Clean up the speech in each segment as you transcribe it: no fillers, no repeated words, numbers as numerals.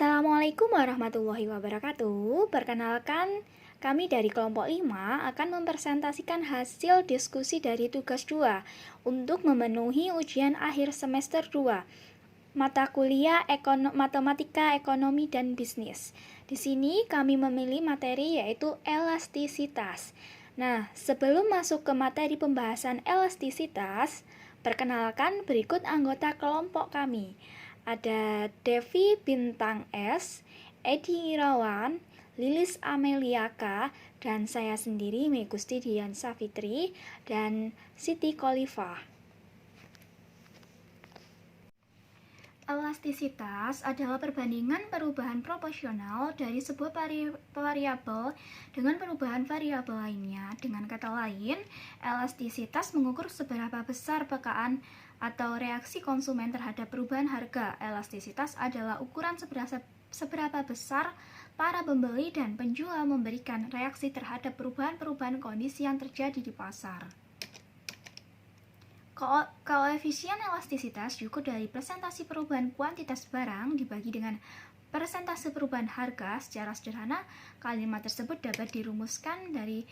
Assalamualaikum warahmatullahi wabarakatuh. Perkenalkan, kami dari kelompok 5 akan mempresentasikan hasil diskusi dari tugas 2 untuk memenuhi ujian akhir semester 2 mata kuliah Matematika, Ekonomi, dan Bisnis. Di sini kami memilih materi yaitu elastisitas. Nah, sebelum masuk ke materi pembahasan elastisitas, perkenalkan berikut anggota kelompok kami. Ada Devi Bintang S, Edi Irawan, Lilis Ameliaka, dan saya sendiri Megusti Dian Safitri, dan Siti Kolifah. Elastisitas adalah perbandingan perubahan proporsional dari sebuah variabel dengan perubahan variabel lainnya. Dengan kata lain, elastisitas mengukur seberapa besar pekaan atau reaksi konsumen terhadap perubahan harga. Elastisitas adalah ukuran seberapa besar para pembeli dan penjual memberikan reaksi terhadap perubahan-perubahan kondisi yang terjadi di pasar. Koefisien elastisitas diukur dari presentasi perubahan kuantitas barang dibagi dengan persentase perubahan harga. Secara sederhana, kalimat tersebut dapat dirumuskan dari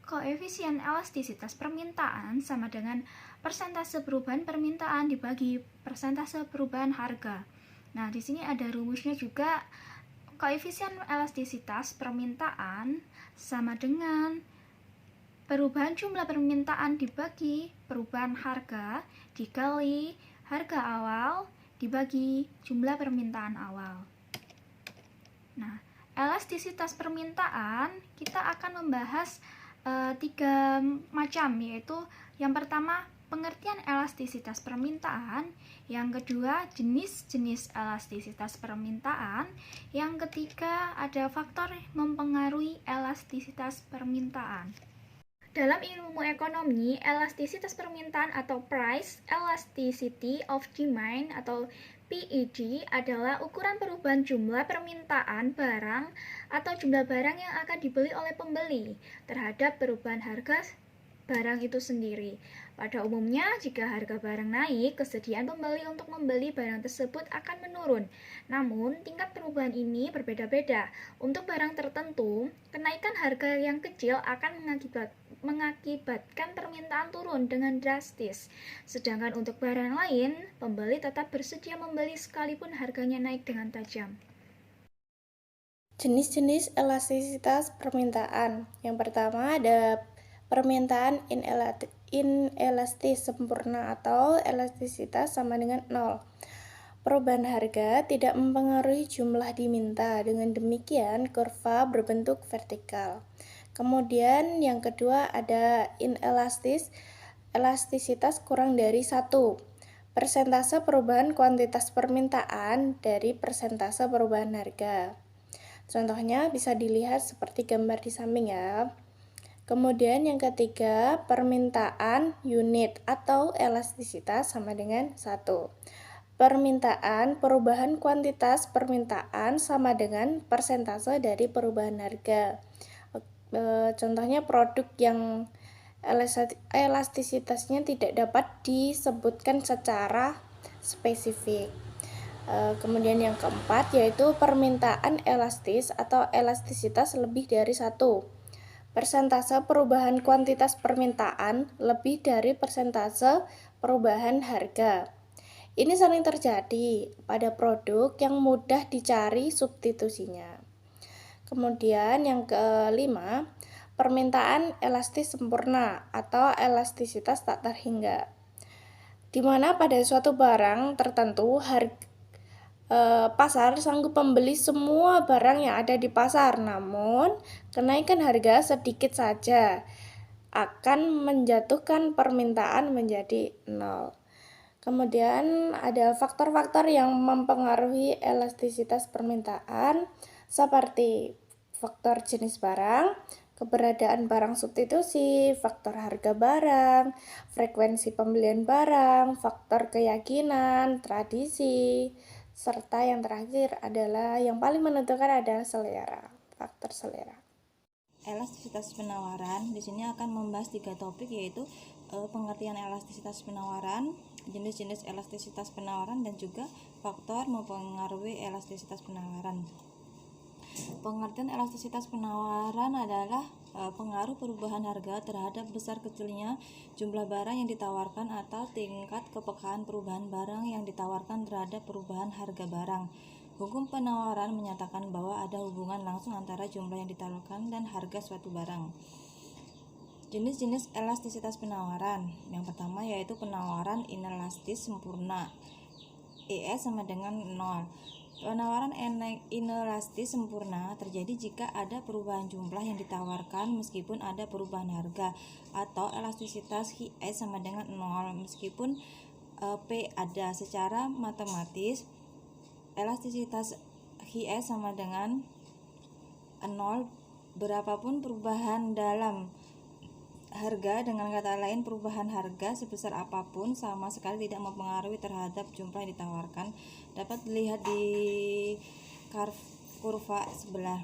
koefisien elastisitas permintaan sama dengan persentase perubahan permintaan dibagi persentase perubahan harga. Nah, di sini ada rumusnya juga. Koefisien elastisitas permintaan sama dengan perubahan jumlah permintaan dibagi perubahan harga dikali harga awal dibagi jumlah permintaan awal. Nah, elastisitas permintaan kita akan membahas 3 macam, yaitu yang pertama pengertian elastisitas permintaan, yang kedua jenis-jenis elastisitas permintaan, yang ketiga ada faktor mempengaruhi elastisitas permintaan. Dalam ilmu ekonomi, elastisitas permintaan atau price elasticity of demand atau PED adalah ukuran perubahan jumlah permintaan barang atau jumlah barang yang akan dibeli oleh pembeli terhadap perubahan harga barang itu sendiri. Pada umumnya, jika harga barang naik, kesediaan pembeli untuk membeli barang tersebut akan menurun. Namun, tingkat perubahan ini berbeda-beda. Untuk barang tertentu, kenaikan harga yang kecil akan mengakibatkan permintaan turun dengan drastis. Sedangkan untuk barang lain, pembeli tetap bersedia membeli sekalipun harganya naik dengan tajam. Jenis-jenis elastisitas permintaan. Yang pertama ada permintaan inelastis sempurna atau elastisitas sama dengan 0. Perubahan harga tidak mempengaruhi jumlah diminta, dengan demikian kurva berbentuk vertikal. Kemudian yang kedua ada inelastis, elastisitas kurang dari 1. Persentase perubahan kuantitas permintaan dari persentase perubahan harga. Contohnya bisa dilihat seperti gambar di samping ya. Kemudian yang ketiga, permintaan unit atau elastisitas sama dengan 1. Permintaan perubahan kuantitas permintaan sama dengan persentase dari perubahan harga. Contohnya produk yang elastisitasnya tidak dapat disebutkan secara spesifik. Kemudian yang keempat yaitu permintaan elastis atau elastisitas lebih dari 1. Persentase perubahan kuantitas permintaan lebih dari persentase perubahan harga. Ini sering terjadi pada produk yang mudah dicari substitusinya. Kemudian yang kelima, permintaan elastis sempurna atau elastisitas tak terhingga. Di mana pada suatu barang tertentu pasar sanggup membeli semua barang yang ada di pasar, namun kenaikan harga sedikit saja akan menjatuhkan permintaan menjadi 0. Kemudian ada faktor-faktor yang mempengaruhi elastisitas permintaan seperti faktor jenis barang, keberadaan barang substitusi, faktor harga barang, frekuensi pembelian barang, faktor keyakinan, tradisi, serta yang terakhir adalah yang paling menentukan adalah selera, faktor selera. Elastisitas penawaran di sini akan membahas 3 topik, yaitu pengertian elastisitas penawaran, jenis-jenis elastisitas penawaran, dan juga faktor mempengaruhi elastisitas penawaran. Pengertian elastisitas penawaran adalah pengaruh perubahan harga terhadap besar kecilnya jumlah barang yang ditawarkan atau tingkat kepekaan perubahan barang yang ditawarkan terhadap perubahan harga barang. Hukum penawaran menyatakan bahwa ada hubungan langsung antara jumlah yang ditawarkan dan harga suatu barang. Jenis-jenis elastisitas penawaran. Yang pertama yaitu penawaran inelastis sempurna. ES sama dengan 0. Penawaran inelastis sempurna terjadi jika ada perubahan jumlah yang ditawarkan meskipun ada perubahan harga, atau elastisitas HIS sama dengan 0 meskipun P ada. Secara matematis, elastisitas HIS sama dengan 0 berapapun perubahan dalam harga. Dengan kata lain, perubahan harga sebesar apapun sama sekali tidak mempengaruhi terhadap jumlah yang ditawarkan. Dapat dilihat di kurva sebelah.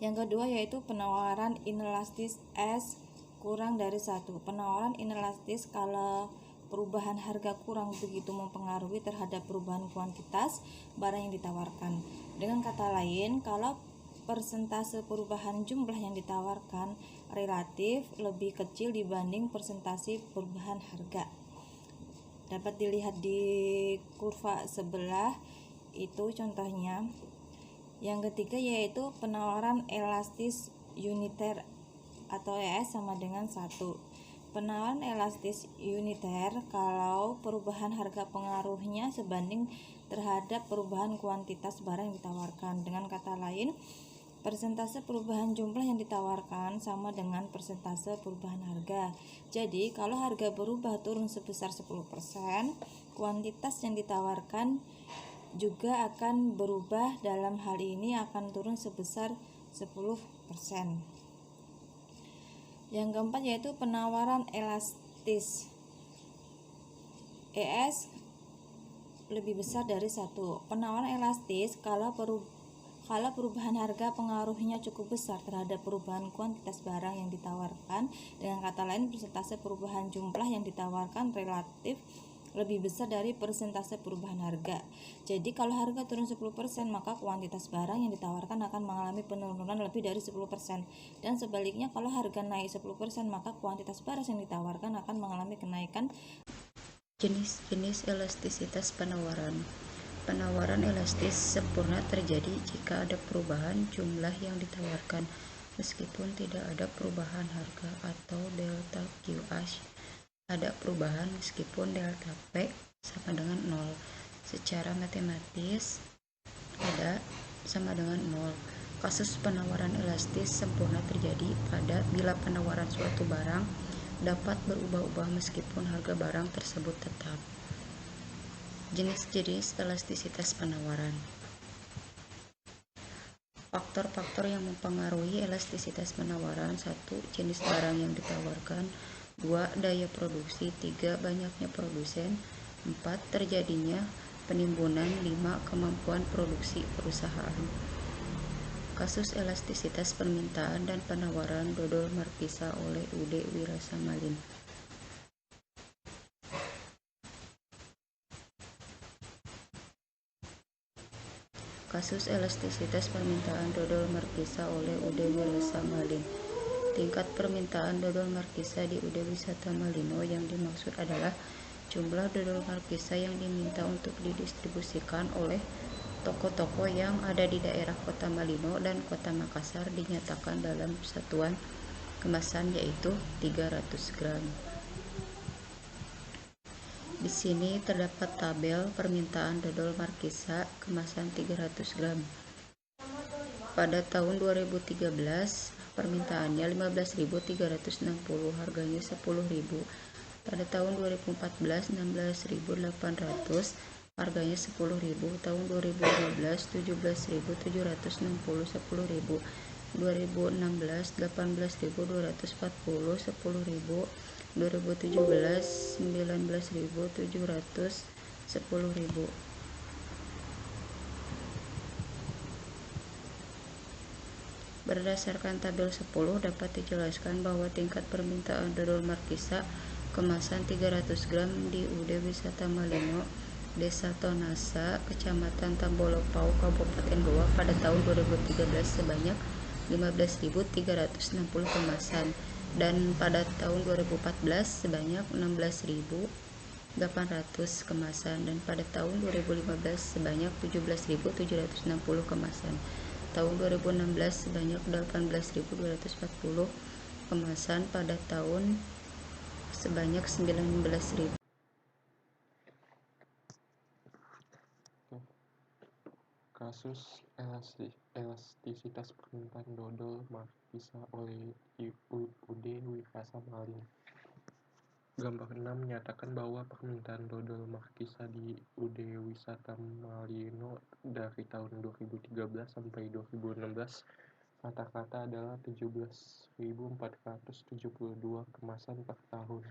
Yang kedua yaitu penawaran inelastis S kurang dari 1. Penawaran inelastis kalau perubahan harga kurang begitu mempengaruhi terhadap perubahan kuantitas barang yang ditawarkan. Dengan kata lain, kalau persentase perubahan jumlah yang ditawarkan relatif lebih kecil dibanding persentase perubahan harga. Dapat dilihat di kurva sebelah itu contohnya. Yang ketiga yaitu penawaran elastis uniter atau ES sama dengan 1. Penawaran elastis uniter kalau perubahan harga pengaruhnya sebanding terhadap perubahan kuantitas barang yang ditawarkan. Dengan kata lain, persentase perubahan jumlah yang ditawarkan sama dengan persentase perubahan harga. Jadi, kalau harga berubah turun sebesar 10%, kuantitas yang ditawarkan juga akan berubah. Dalam hal ini akan turun sebesar 10%. Yang keempat yaitu penawaran elastis. ES lebih besar dari 1. Penawaran elastis kalau perubahan harga pengaruhnya cukup besar terhadap perubahan kuantitas barang yang ditawarkan. Dengan kata lain, persentase perubahan jumlah yang ditawarkan relatif lebih besar dari persentase perubahan harga. Jadi kalau harga turun 10%, maka kuantitas barang yang ditawarkan akan mengalami penurunan lebih dari 10%. Dan sebaliknya, kalau harga naik 10%, maka kuantitas barang yang ditawarkan akan mengalami kenaikan. Jenis-jenis elastisitas penawaran. Penawaran elastis sempurna terjadi jika ada perubahan jumlah yang ditawarkan meskipun tidak ada perubahan harga, atau delta QH ada perubahan meskipun delta P sama dengan 0. Secara matematis ada sama dengan 0. Kasus penawaran elastis sempurna terjadi bila penawaran suatu barang dapat berubah-ubah meskipun harga barang tersebut tetap. Jenis-jenis elastisitas penawaran. Faktor-faktor yang mempengaruhi elastisitas penawaran: 1. Jenis barang yang ditawarkan. 2. Daya produksi. 3. Banyaknya produsen. 4. Terjadinya penimbunan. 5. Kemampuan produksi perusahaan. Kasus elastisitas permintaan dan penawaran Dodol Markisa oleh UD Wirasamalin. Kasus elastisitas permintaan dodol Markisa oleh UD Wirasamalin. Tingkat permintaan dodol Markisa di UD Wisata Malino yang dimaksud adalah jumlah dodol Markisa yang diminta untuk didistribusikan oleh toko-toko yang ada di daerah Kota Malino dan Kota Makassar dinyatakan dalam satuan kemasan yaitu 300 gram. Di sini terdapat tabel permintaan dodol Markisa kemasan 300 gram. Pada tahun 2013, permintaannya 15.360, harganya 10.000. Pada tahun 2014, 16.800, harganya 10.000. Tahun 2015, 17.760, 10.000. 2016, 18.240, 10.000. 2017, 19.700, 10.000. Berdasarkan tabel 10 dapat dijelaskan bahwa tingkat permintaan dodol markisa kemasan 300 gram di UD Wisata Malino, Desa Tonasa, Kecamatan Tambolopau, Kabupaten Goa pada tahun 2013 sebanyak 15.360 kemasan dan pada tahun 2014 sebanyak 16.800 kemasan dan pada tahun 2015 sebanyak 17.760 kemasan. Tahun 2016 sebanyak 18.240 kemasan, pada tahun sebanyak 19.000. Kasus elastisitas permintaan dodol markisa oleh UD Wisata Malino. Gambar 6 menyatakan bahwa permintaan dodol markisa di UD Wisata Malino dari tahun 2013 sampai 2016 rata-rata adalah 17.472 kemasan per tahun.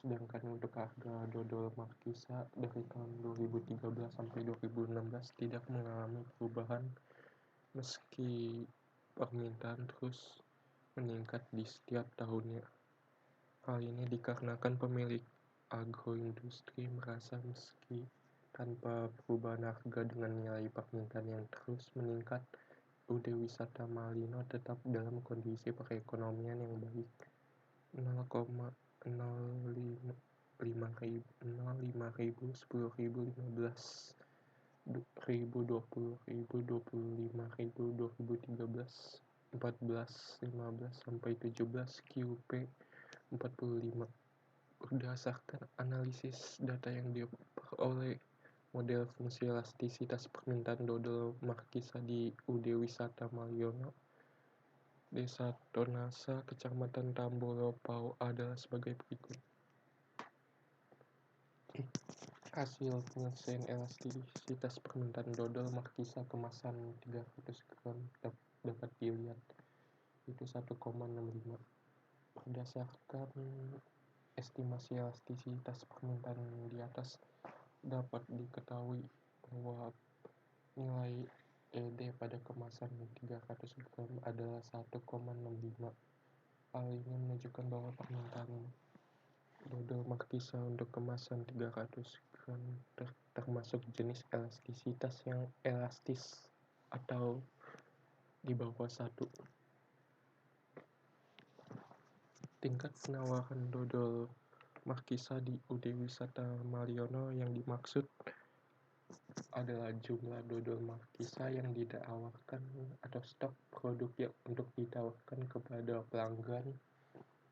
Sedangkan untuk harga dodol markisa dari tahun 2013 sampai 2016 tidak mengalami perubahan meski permintaan terus meningkat di setiap tahunnya. Hal ini dikarenakan pemilik agroindustri merasa meski tanpa perubahan harga dengan nilai permintaan yang terus meningkat, UD Wisata Malino tetap dalam kondisi perekonomian yang baik. 0,05 ribu, 10.000, 15.000, 20.000, 25.000, 2013, 14, 15, sampai 17, QP 45. Berdasarkan analisis data yang diperoleh, model fungsi elastisitas permintaan dodol markisa di UD Wisata Malino, Desa Tonasa, Kecamatan Tambolopau adalah sebagai berikut. Hasil penyelesaian elastisitas permintaan dodol markisa kemasan 300 gram dapat dilihat, itu 1,65. Berdasarkan estimasi elastisitas permintaan di atas, dapat diketahui bahwa nilai ED pada kemasan 300 gram adalah 1,65. Hal ini menunjukkan bahwa permintaan dodol markisa untuk kemasan 300 gram termasuk jenis elastisitas yang elastis atau di bawah 1. Tingkat penawaran dodol markisa di UD Wisata Malino yang dimaksud adalah jumlah dodol markisa yang ditawarkan atau stok produk yang untuk ditawarkan kepada pelanggan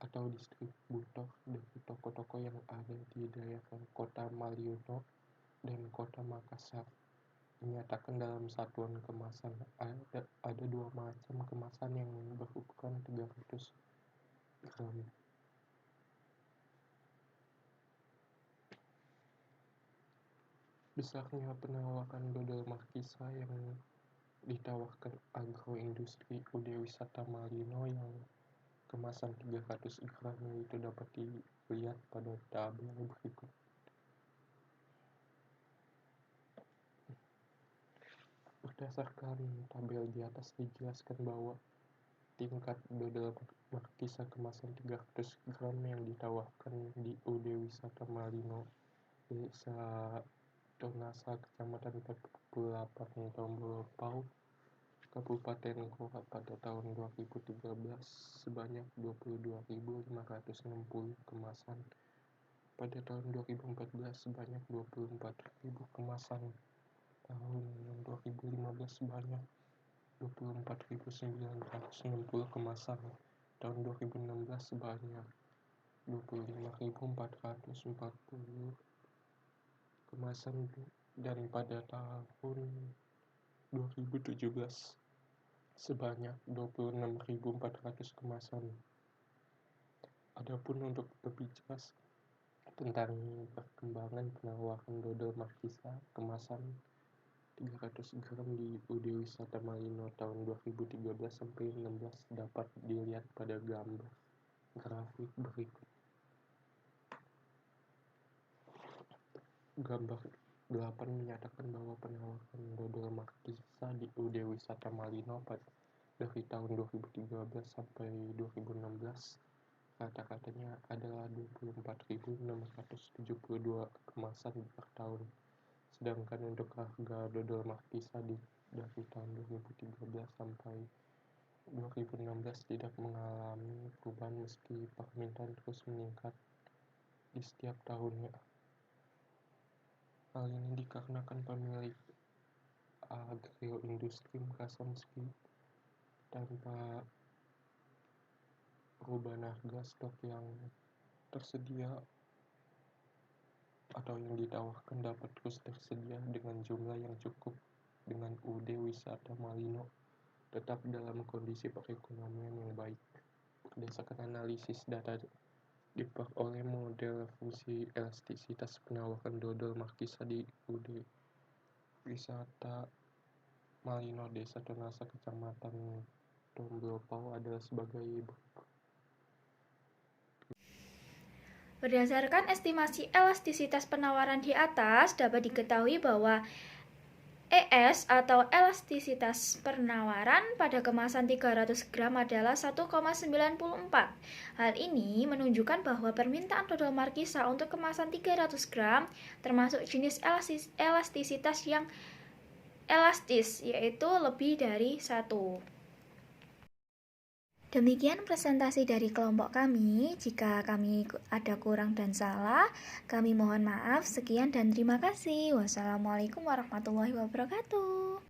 atau distributor dari toko-toko yang ada di daerah Kota Malino dan Kota Makassar. Dinyatakan dalam satuan kemasan. Ada dua macam kemasan yang berukuran 300 gram. Besarnya penawaran dodol markisa yang ditawarkan agroindustri UD Wisata Malino yang kemasan 300 gram itu dapat dilihat pada tabel berikut. Berdasarkan tabel di atas dijelaskan bahwa tingkat dodol markisa kemasan 300 gram yang ditawarkan di UD Wisata Malino, Desa Tonasa, Kecamatan 48, Tambolopau, Kabupaten Goa pada tahun 2013 sebanyak 22.560 kemasan. Pada tahun 2014 sebanyak 24.000 kemasan. Tahun 2015 sebanyak 24.960 kemasan. Tahun 2016 sebanyak 25.440 kemasan dan pada tahun 2017 sebanyak 26.400 kemasan. Adapun untuk lebih jelas tentang perkembangan penawaran dodol markisa kemasan 300 gram di UD Wisata Malino tahun 2013 sampai 16 dapat dilihat pada gambar grafik berikut. Gambar 8 menyatakan bahwa penawaran dodol markisa di UD Wisata Malino dari tahun 2013 sampai 2016, kata-katanya adalah 24.672 kemasan per tahun. Sedangkan untuk harga dodol markisa dari tahun 2013 sampai 2016 tidak mengalami perubahan meski permintaan terus meningkat di setiap tahunnya. Hal ini dikarenakan pemilik agroindustri merasa meski tanpa perubahan harga, stok yang tersedia atau yang ditawarkan dapat terus tersedia dengan jumlah yang cukup, dengan UD Wisata Malino tetap dalam kondisi perekonomian yang baik. Berdasarkan analisis data diperoleh model fungsi elastisitas penawaran dodol markisa di UD Wisata Malino Desa Tonasa Kecamatan Tombolpau adalah sebagai berikut. Berdasarkan estimasi elastisitas penawaran di atas, dapat diketahui bahwa ES atau elastisitas penawaran pada kemasan 300 gram adalah 1,94. Hal ini menunjukkan bahwa permintaan dodol markisa untuk kemasan 300 gram termasuk jenis elastisitas yang elastis, yaitu lebih dari 1. Demikian presentasi dari kelompok kami. Jika kami ada kurang dan salah, kami mohon maaf. Sekian dan terima kasih. Wassalamualaikum warahmatullahi wabarakatuh.